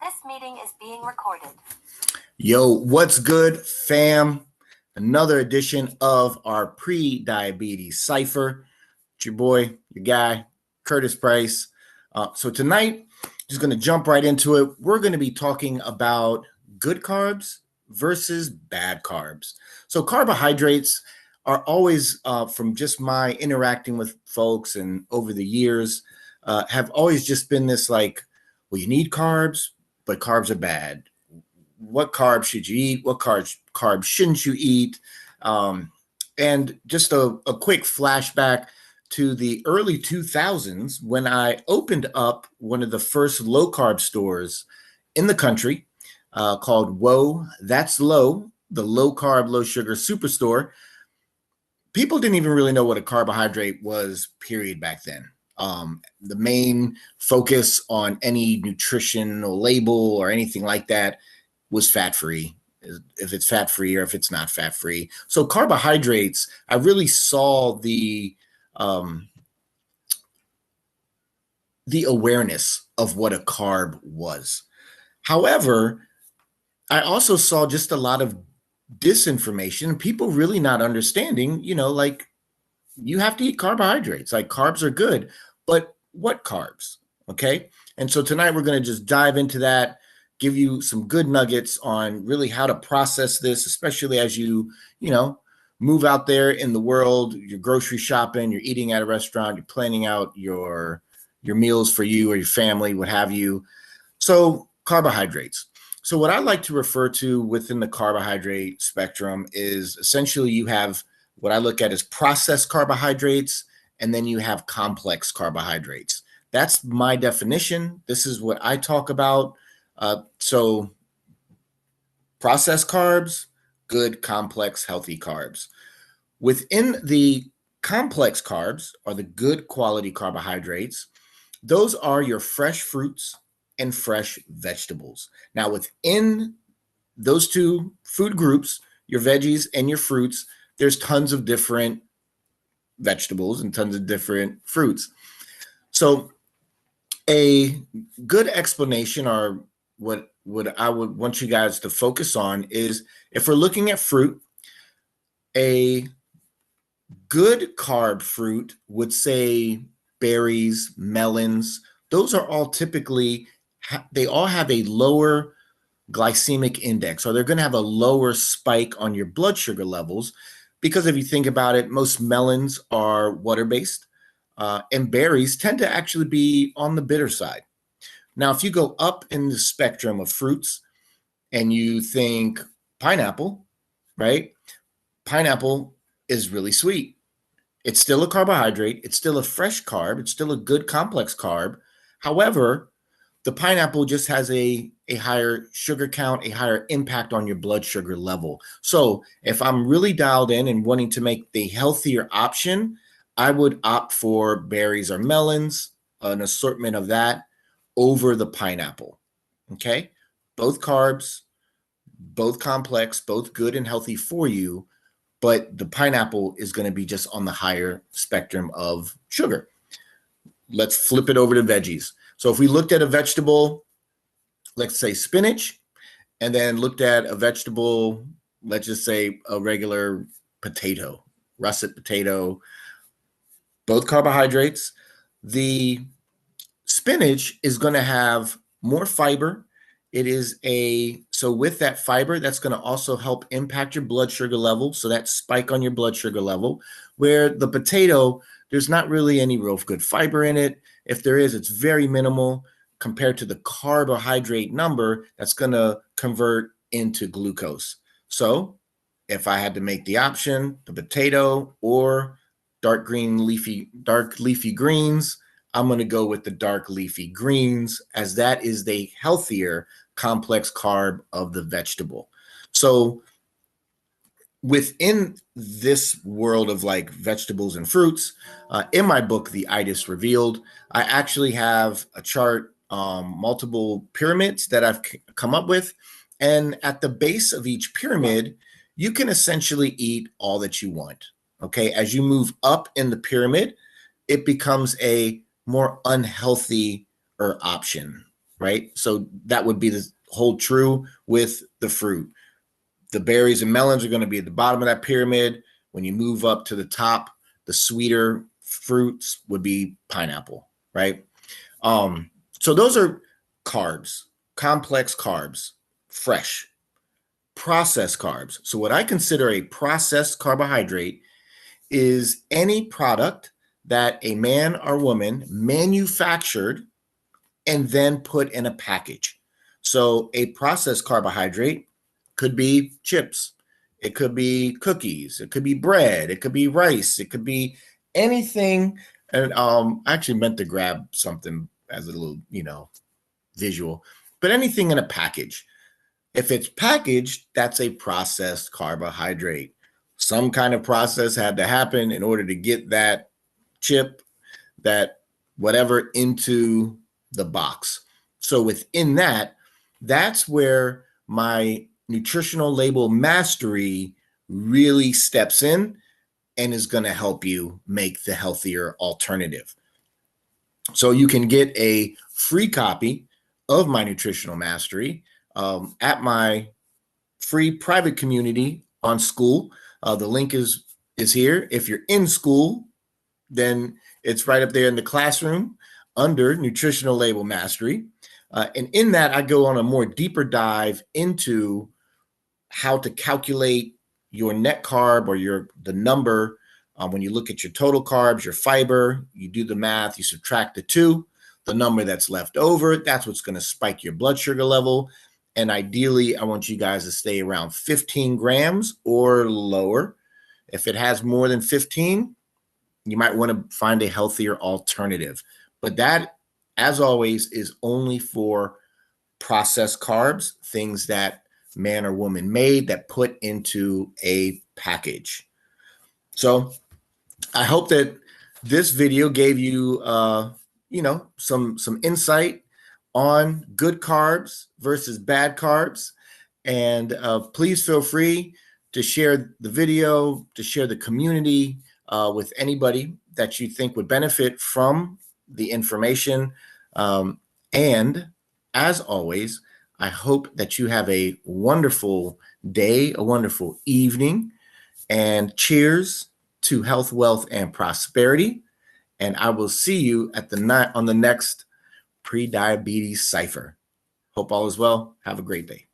This meeting is being recorded. Yo, what's good, fam? Another edition of our pre-diabetes Cipher. It's your boy, your guy, Curtis Price. So tonight, just going to jump right into it. We're going to be talking about good carbs versus bad carbs. So carbohydrates are always, from just my interacting with folks and over the years, have always just been this like, well, you need carbs, but carbs are bad. What carbs should you eat? What carbs shouldn't you eat? And just a quick flashback to the early 2000s when I opened up one of the first low carb stores in the country called Whoa, That's Low, the low carb, low sugar superstore. People didn't even really know what a carbohydrate was, period, back then. The main focus on any nutritional label or anything like that was fat-free, if it's fat-free or if it's not fat-free. So carbohydrates, I really saw the awareness of what a carb was. However, I also saw just a lot of disinformation, people really not understanding, like you have to eat carbohydrates. Like carbs are good, but what carbs? Okay. And so tonight we're going to just dive into that, give you some good nuggets on really how to process this, especially as you move out there in the world, you're grocery shopping, you're eating at a restaurant, you're planning out your meals for you or your family, what have you. So carbohydrates. So what I like to refer to within the carbohydrate spectrum is essentially you have what I look at as processed carbohydrates, and then you have complex carbohydrates. That's my definition. This is what I talk about. So processed carbs, good, complex, healthy carbs. Within the complex carbs are the good quality carbohydrates. Those are your fresh fruits and fresh vegetables. Now, within those two food groups, your veggies and your fruits, there's tons of different vegetables and tons of different fruits. So a good explanation, or what I would want you guys to focus on, is if we're looking at fruit, a good carb fruit would say berries, melons. Those are all typically, they all have a lower glycemic index, or they're going to have a lower spike on your blood sugar levels, because if you think about it, most melons are water-based, and berries tend to actually be on the bitter side. Now, if you go up in the spectrum of fruits and you think pineapple, right? Pineapple is really sweet. It's still a carbohydrate. It's still a fresh carb. It's still a good complex carb. However, the pineapple just has a higher sugar count, a higher impact on your blood sugar level. So if I'm really dialed in and wanting to make the healthier option, I would opt for berries or melons, an assortment of that, over the pineapple. Okay? Both carbs, both complex, both good and healthy for you, but the pineapple is going to be just on the higher spectrum of sugar. Let's flip it over to veggies. So if we looked at a vegetable, let's say spinach, and then looked at a vegetable, let's just say a regular potato, russet potato, both carbohydrates, the spinach is going to have more fiber. So with that fiber, that's going to also help impact your blood sugar level. So that spike on your blood sugar level, where the potato, there's not really any real good fiber in it. If there is, it's very minimal compared to the carbohydrate number that's going to convert into glucose. So if I had to make the option, the potato or dark leafy greens, I'm going to go with the dark leafy greens, as that is the healthier complex carb of the vegetable. So within this world of like vegetables and fruits, in my book, The Itis Revealed, I actually have a chart, multiple pyramids that I've come up with. And at the base of each pyramid, you can essentially eat all that you want. Okay. As you move up in the pyramid, it becomes a more unhealthy option. right? So that would be the hold true with the fruit. The berries and melons are going to be at the bottom of that pyramid. When you move up to the top, the sweeter fruits would be pineapple, right? So those are carbs, complex carbs, fresh, processed carbs. So what I consider a processed carbohydrate is any product that a man or woman manufactured and then put in a package. So a processed carbohydrate could be chips, it could be cookies, it could be bread, it could be rice, it could be anything. And I actually meant to grab something as a little, visual, but anything in a package. If it's packaged, that's a processed carbohydrate. Some kind of process had to happen in order to get that chip, that whatever into the box. So within that, that's where my nutritional label mastery really steps in and is going to help you make the healthier alternative. So you can get a free copy of my nutritional mastery at my free private community on School. The link is here. If you're in School, then it's right up there in the classroom under nutritional label mastery. And in that, I go on a more deeper dive into how to calculate your net carb or the number. When you look at your total carbs, your fiber, you do the math, you subtract the two, the number that's left over, that's what's going to spike your blood sugar level. And ideally, I want you guys to stay around 15 grams or lower. If it has more than 15, you might want to find a healthier alternative. But that, as always, is only for processed carbs, things that man or woman made that put into a package. So I hope that this video gave you, some insight on good carbs versus bad carbs. And please feel free to share the video, to share the community with anybody that you think would benefit from the information. And as always, I hope that you have a wonderful day, a wonderful evening, and cheers to health, wealth, and prosperity. And I will see you on the next pre-diabetes Cipher. Hope all is well. Have a great day.